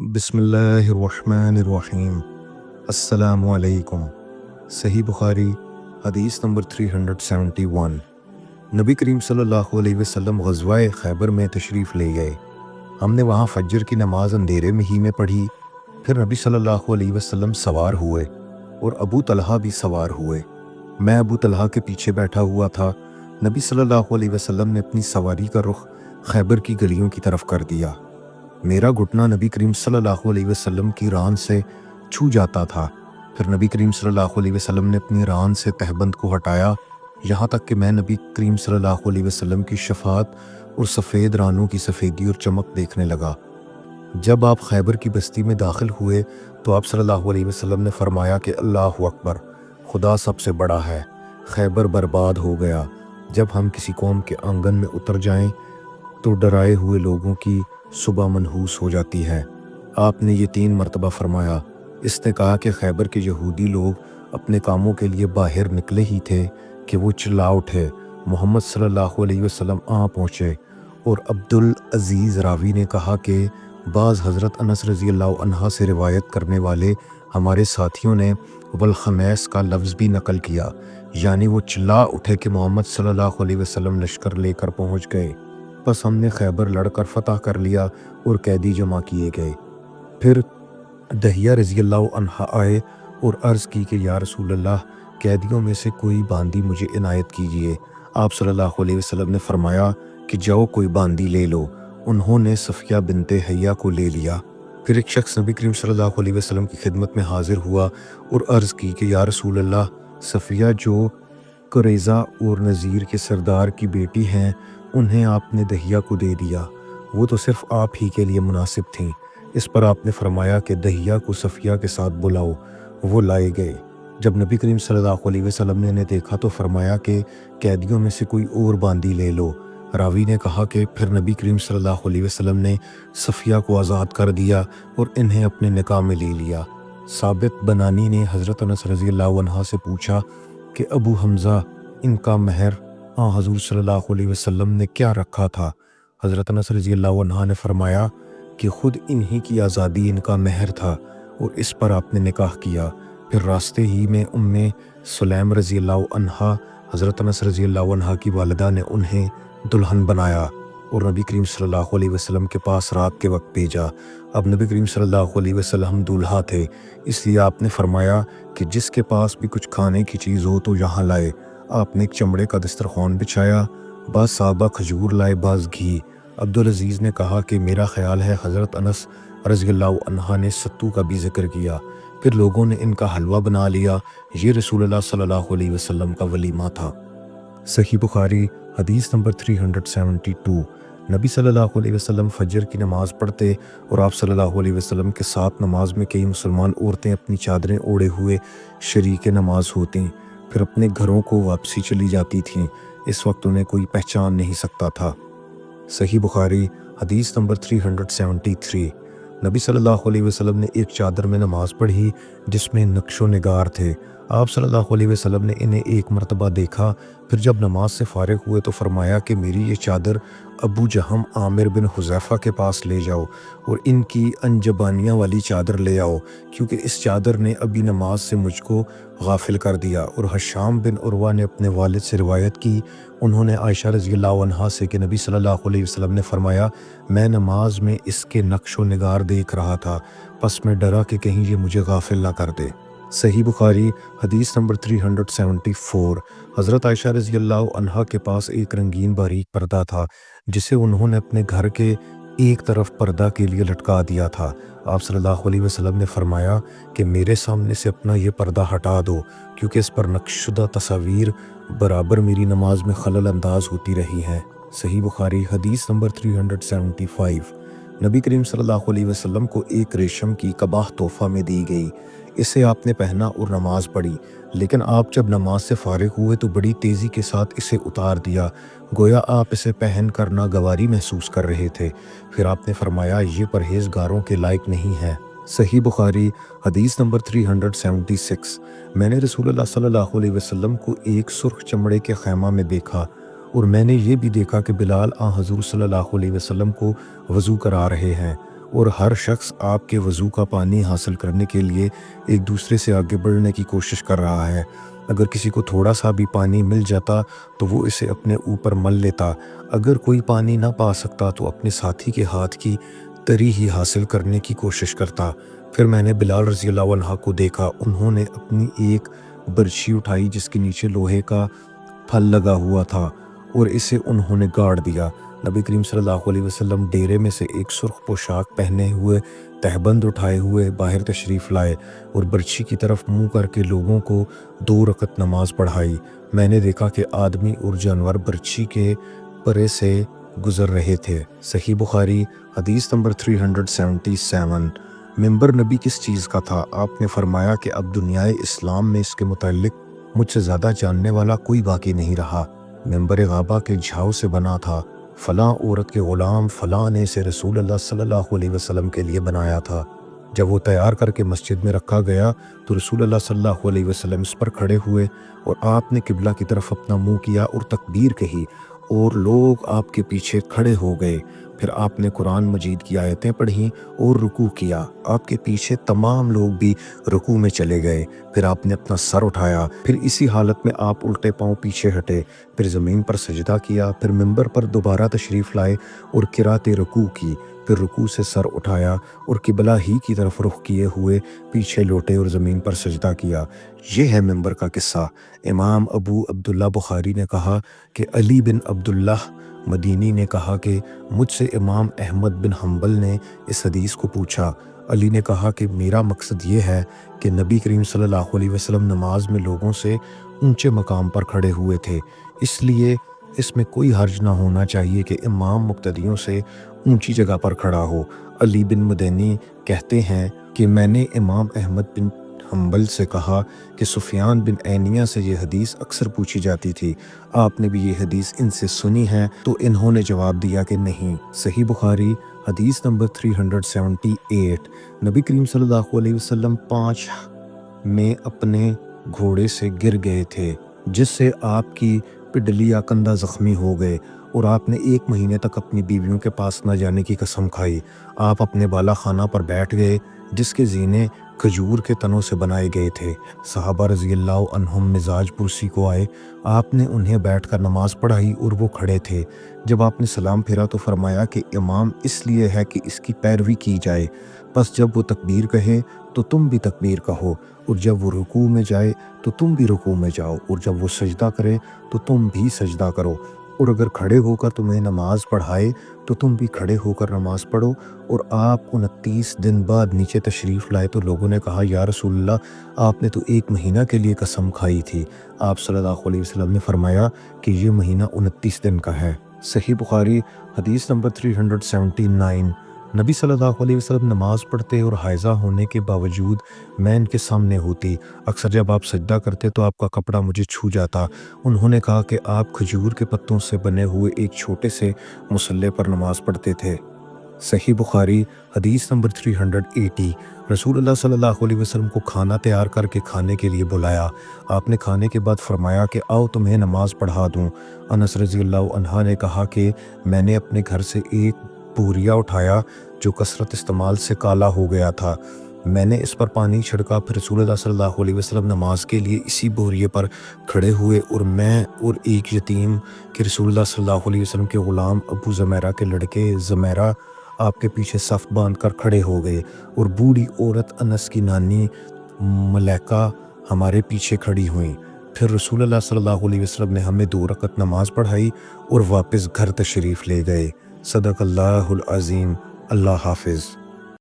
بسم اللہ الرحمن الرحیم۔ السلام علیکم۔ صحیح بخاری حدیث نمبر 371۔ نبی کریم صلی اللہ علیہ وسلم غزوہ خیبر میں تشریف لے گئے۔ ہم نے وہاں فجر کی نماز اندھیرے میں ہی میں پڑھی۔ پھر نبی صلی اللہ علیہ وسلم سوار ہوئے اور ابو طلحہ بھی سوار ہوئے۔ میں ابو طلحہ کے پیچھے بیٹھا ہوا تھا۔ نبی صلی اللہ علیہ وسلم نے اپنی سواری کا رخ خیبر کی گلیوں کی طرف کر دیا۔ میرا گھٹنا نبی کریم صلی اللہ علیہ وسلم کی ران سے چھو جاتا تھا۔ پھر نبی کریم صلی اللہ علیہ وسلم نے اپنی ران سے تہبند کو ہٹایا، یہاں تک کہ میں نبی کریم صلی اللہ علیہ وسلم کی شفاعت اور سفید رانوں کی سفیدی اور چمک دیکھنے لگا۔ جب آپ خیبر کی بستی میں داخل ہوئے تو آپ صلی اللہ علیہ وسلم نے فرمایا کہ اللہ اکبر، خدا سب سے بڑا ہے، خیبر برباد ہو گیا۔ جب ہم کسی قوم کے آنگن میں اتر جائیں تو ڈرائے ہوئے لوگوں کی صبح منحوس ہو جاتی ہے۔ آپ نے یہ 3 مرتبہ فرمایا۔ اس نے کہا کہ خیبر کے یہودی لوگ اپنے کاموں کے لیے باہر نکلے ہی تھے کہ وہ چلا اٹھے، محمد صلی اللہ علیہ وسلم آ پہنچے۔ اور عبدالعزیز راوی نے کہا کہ بعض حضرت انس رضی اللہ عنہ سے روایت کرنے والے ہمارے ساتھیوں نے والخمیس کا لفظ بھی نقل کیا، یعنی وہ چلا اٹھے کہ محمد صلی اللہ علیہ وسلم لشکر لے کر پہنچ گئے۔ بس ہم نے خیبر لڑ کر فتح کر لیا اور قیدی جمع کیے گئے۔ پھر دہیہ رضی اللہ عنہ آئے اور عرض کی کہ یا رسول اللہ، قیدیوں میں سے کوئی باندی مجھے عنایت کیجیے۔ آپ صلی اللہ علیہ وسلم نے فرمایا کہ جاؤ کوئی باندی لے لو۔ انہوں نے صفیہ بنت حیہ کو لے لیا۔ پھر ایک شخص نبی کریم صلی اللہ علیہ وسلم کی خدمت میں حاضر ہوا اور عرض کی کہ یا رسول اللہ، صفیہ جو قریظہ اور نذیر کے سردار کی بیٹی ہیں، انہیں آپ نے دہیہ کو دے دیا، وہ تو صرف آپ ہی کے لیے مناسب تھیں۔ اس پر آپ نے فرمایا کہ دہیہ کو صفیہ کے ساتھ بلاؤ۔ وہ لائے گئے۔ جب نبی کریم صلی اللہ علیہ وسلم نے انہیں دیکھا تو فرمایا کہ قیدیوں میں سے کوئی اور باندی لے لو۔ راوی نے کہا کہ پھر نبی کریم صلی اللہ علیہ وسلم نے صفیہ کو آزاد کر دیا اور انہیں اپنے نکاح میں لے لیا۔ ثابت بنانی نے حضرت انس رضی اللہ عنہ سے پوچھا کہ ابو حمزہ، ان کا مہر حضور صلی اللہ علیہ وسلم نے کیا رکھا تھا؟ حضرت انس رضی اللہ عنہ نے فرمایا کہ خود انہی کی آزادی ان کا مہر تھا اور اس پر آپ نے نکاح کیا۔ پھر راستے ہی میں سلیم رضی اللہ عنہ، حضرت انس رضی اللہ عنہ کی والدہ نے انہیں دلہن بنایا اور نبی کریم صلی اللہ علیہ وسلم کے پاس رات کے وقت بھیجا۔ اب نبی کریم صلی اللہ علیہ وسلم دولہا تھے، اس لیے آپ نے فرمایا کہ جس کے پاس بھی کچھ کھانے کی چیز ہو تو یہاں لائے۔ آپ نے ایک چمڑے کا دسترخوان بچھایا، بعض صحابہ کھجور لائے، بعض گھی۔ عبدالعزیز نے کہا کہ میرا خیال ہے حضرت انس رضی اللہ عنہ نے ستو کا بھی ذکر کیا۔ پھر لوگوں نے ان کا حلوہ بنا لیا۔ یہ رسول اللہ صلی اللہ علیہ وسلم کا ولیمہ تھا۔ صحیح بخاری حدیث نمبر 372۔ نبی صلی اللہ علیہ وسلم فجر کی نماز پڑھتے اور آپ صلی اللہ علیہ وسلم کے ساتھ نماز میں کئی مسلمان عورتیں اپنی چادریں اوڑھے ہوئے شریک نماز ہوتیں، پھر اپنے گھروں کو واپسی چلی جاتی تھیں۔ اس وقت انہیں کوئی پہچان نہیں سکتا تھا۔ صحیح بخاری حدیث نمبر 373۔ نبی صلی اللہ علیہ وسلم نے ایک چادر میں نماز پڑھی جس میں نقش و نگار تھے۔ آپ صلی اللہ علیہ وسلم نے انہیں ایک مرتبہ دیکھا، پھر جب نماز سے فارغ ہوئے تو فرمایا کہ میری یہ چادر ابو جہم عامر بن حذیفہ کے پاس لے جاؤ اور ان کی انجبانیاں والی چادر لے آؤ، کیونکہ اس چادر نے ابھی نماز سے مجھ کو غافل کر دیا۔ اور حشام بن عروہ نے اپنے والد سے روایت کی، انہوں نے عائشہ رضی اللہ عنہا سے کہ نبی صلی اللہ علیہ وسلم نے فرمایا میں نماز میں اس کے نقش و نگار دیکھ رہا تھا، پس میں ڈرا کہ کہیں یہ مجھے غافل نہ کر دے۔ صحیح بخاری حدیث نمبر 374۔ حضرت عائشہ رضی اللہ عنہا کے پاس ایک رنگین باریک پردہ تھا جسے انہوں نے اپنے گھر کے ایک طرف پردہ کے لیے لٹکا دیا تھا۔ آپ صلی اللہ علیہ وسلم نے فرمایا کہ میرے سامنے سے اپنا یہ پردہ ہٹا دو، کیونکہ اس پر نقش شدہ تصاویر برابر میری نماز میں خلل انداز ہوتی رہی ہیں۔ صحیح بخاری حدیث نمبر 375۔ نبی کریم صلی اللہ علیہ وسلم کو ایک ریشم کی کباہ تحفہ میں دی گئی، اسے آپ نے پہنا اور نماز پڑھی، لیکن آپ جب نماز سے فارغ ہوئے تو بڑی تیزی کے ساتھ اسے اتار دیا، گویا آپ اسے پہن کر ناگواری محسوس کر رہے تھے۔ پھر آپ نے فرمایا یہ پرہیزگاروں کے لائق نہیں ہے۔ صحیح بخاری حدیث نمبر 376۔ میں نے رسول اللہ صلی اللہ علیہ وسلم کو ایک سرخ چمڑے کے خیمہ میں دیکھا اور میں نے یہ بھی دیکھا کہ بلال حضور صلی اللہ علیہ وسلم کو وضو کرا رہے ہیں اور ہر شخص آپ کے وضو کا پانی حاصل کرنے کے لیے ایک دوسرے سے آگے بڑھنے کی کوشش کر رہا ہے۔ اگر کسی کو تھوڑا سا بھی پانی مل جاتا تو وہ اسے اپنے اوپر مل لیتا، اگر کوئی پانی نہ پا سکتا تو اپنے ساتھی کے ہاتھ کی تری ہی حاصل کرنے کی کوشش کرتا۔ پھر میں نے بلال رضی اللہ عنہ کو دیکھا، انہوں نے اپنی ایک برچھی اٹھائی جس کے نیچے لوہے کا پھل لگا ہوا تھا اور اسے انہوں نے گاڑ دیا۔ نبی کریم صلی اللہ علیہ وسلم ڈیرے میں سے ایک سرخ پوشاک پہنے ہوئے تہبند اٹھائے ہوئے باہر تشریف لائے اور برچھی کی طرف منہ کر کے لوگوں کو 2 رکعت نماز پڑھائی۔ میں نے دیکھا کہ آدمی اور جانور برچھی کے پرے سے گزر رہے تھے۔ صحیح بخاری حدیث نمبر 377۔ منبر نبی کس چیز کا تھا؟ آپ نے فرمایا کہ اب دنیائے اسلام میں اس کے متعلق مجھ سے زیادہ جاننے والا کوئی باقی نہیں رہا۔ منبر غابہ کے جھاؤ سے بنا تھا، فلاں عورت کے غلام فلاں نے اسے رسول اللہ صلی اللہ علیہ وسلم کے لیے بنایا تھا۔ جب وہ تیار کر کے مسجد میں رکھا گیا تو رسول اللہ صلی اللہ علیہ وسلم اس پر کھڑے ہوئے اور آپ نے قبلہ کی طرف اپنا منہ کیا اور تکبیر کہی اور لوگ آپ کے پیچھے کھڑے ہو گئے۔ پھر آپ نے قرآن مجید کی آیتیں پڑھیں اور رکوع کیا۔ آپ کے پیچھے تمام لوگ بھی رکوع میں چلے گئے۔ پھر آپ نے اپنا سر اٹھایا، پھر اسی حالت میں آپ الٹے پاؤں پیچھے ہٹے، پھر زمین پر سجدہ کیا، پھر منبر پر دوبارہ تشریف لائے اور قرات رکوع کی، پھر رکوع سے سر اٹھایا اور قبلہ ہی کی طرف رخ کیے ہوئے پیچھے لوٹے اور زمین پر سجدہ کیا۔ یہ ہے منبر کا قصہ۔ امام ابو عبداللہ بخاری نے کہا کہ علی بن عبداللہ مدینی نے کہا کہ مجھ سے امام احمد بن حنبل نے اس حدیث کو پوچھا۔ علی نے کہا کہ میرا مقصد یہ ہے کہ نبی کریم صلی اللہ علیہ وسلم نماز میں لوگوں سے اونچے مقام پر کھڑے ہوئے تھے، اس لیے اس میں کوئی حرج نہ ہونا چاہیے کہ امام مقتدیوں سے اونچی جگہ پر کھڑا ہو۔ علی بن مدینی کہتے ہیں کہ میں نے امام احمد بن حنبل سے کہا کہ سفیان بن عینیہ سے یہ حدیث اکثر پوچھی جاتی تھی، آپ نے بھی یہ حدیث ان سے سنی ہے؟ تو انہوں نے جواب دیا کہ نہیں۔ صحیح بخاری حدیث نمبر 378۔ نبی کریم صلی اللہ علیہ وسلم 5 میں اپنے گھوڑے سے گر گئے تھے جس سے آپ کی پڈلی یا کندھا زخمی ہو گئے اور آپ نے 1 مہینے تک اپنی بیویوں کے پاس نہ جانے کی قسم کھائی۔ آپ اپنے بالا خانہ پر بیٹھ گئے جس کے زینے کھجور کے تنوں سے بنائے گئے تھے۔ صحابہ رضی اللہ عنہم مزاج پرسی کو آئے، آپ نے انہیں بیٹھ کر نماز پڑھائی اور وہ کھڑے تھے۔ جب آپ نے سلام پھیرا تو فرمایا کہ امام اس لیے ہے کہ اس کی پیروی کی جائے، پس جب وہ تکبیر کہے تو تم بھی تکبیر کہو، اور جب وہ رکوع میں جائے تو تم بھی رکوع میں جاؤ، اور جب وہ سجدہ کرے تو تم بھی سجدہ کرو، اور اگر کھڑے ہو کر تمہیں نماز پڑھائے تو تم بھی کھڑے ہو کر نماز پڑھو۔ اور آپ 29 دن بعد نیچے تشریف لائے تو لوگوں نے کہا یا رسول اللہ، آپ نے تو 1 مہینہ کے لیے قسم کھائی تھی۔ آپ صلی اللہ علیہ وسلم نے فرمایا کہ یہ مہینہ 29 دن کا ہے۔ صحیح بخاری حدیث نمبر 379۔ نبی صلی اللہ علیہ وسلم نماز پڑھتے اور حائضہ ہونے کے باوجود میں ان کے سامنے ہوتی، اکثر جب آپ سجدہ کرتے تو آپ کا کپڑا مجھے چھو جاتا۔ انہوں نے کہا کہ آپ کھجور کے پتوں سے بنے ہوئے ایک چھوٹے سے مصلے پر نماز پڑھتے تھے۔ صحیح بخاری حدیث نمبر 380۔ رسول اللہ صلی اللہ علیہ وسلم کو کھانا تیار کر کے کھانے کے لیے بلایا۔ آپ نے کھانے کے بعد فرمایا کہ آؤ تمہیں نماز پڑھا دوں۔ انس رضی اللہ عنہ نے کہا کہ میں نے اپنے گھر سے ایک بوریا اٹھایا جو کثرت استعمال سے کالا ہو گیا تھا، میں نے اس پر پانی چھڑکا، پھر رسول اللہ صلی اللہ علیہ وسلم نماز کے لیے اسی بوریے پر کھڑے ہوئے اور میں اور ایک یتیم کہ رسول اللہ صلی اللہ علیہ وسلم کے غلام ابو زمیرہ کے لڑکے زمیرہ آپ کے پیچھے صف باندھ کر کھڑے ہو گئے، اور بوڑھی عورت انس کی نانی ملیکہ ہمارے پیچھے کھڑی ہوئیں۔ پھر رسول اللہ صلی اللہ علیہ وسلم نے ہمیں 2 رکعت نماز پڑھائی اور واپس گھر تشریف لے گئے۔ صدق اللہ العظیم۔ اللہ حافظ۔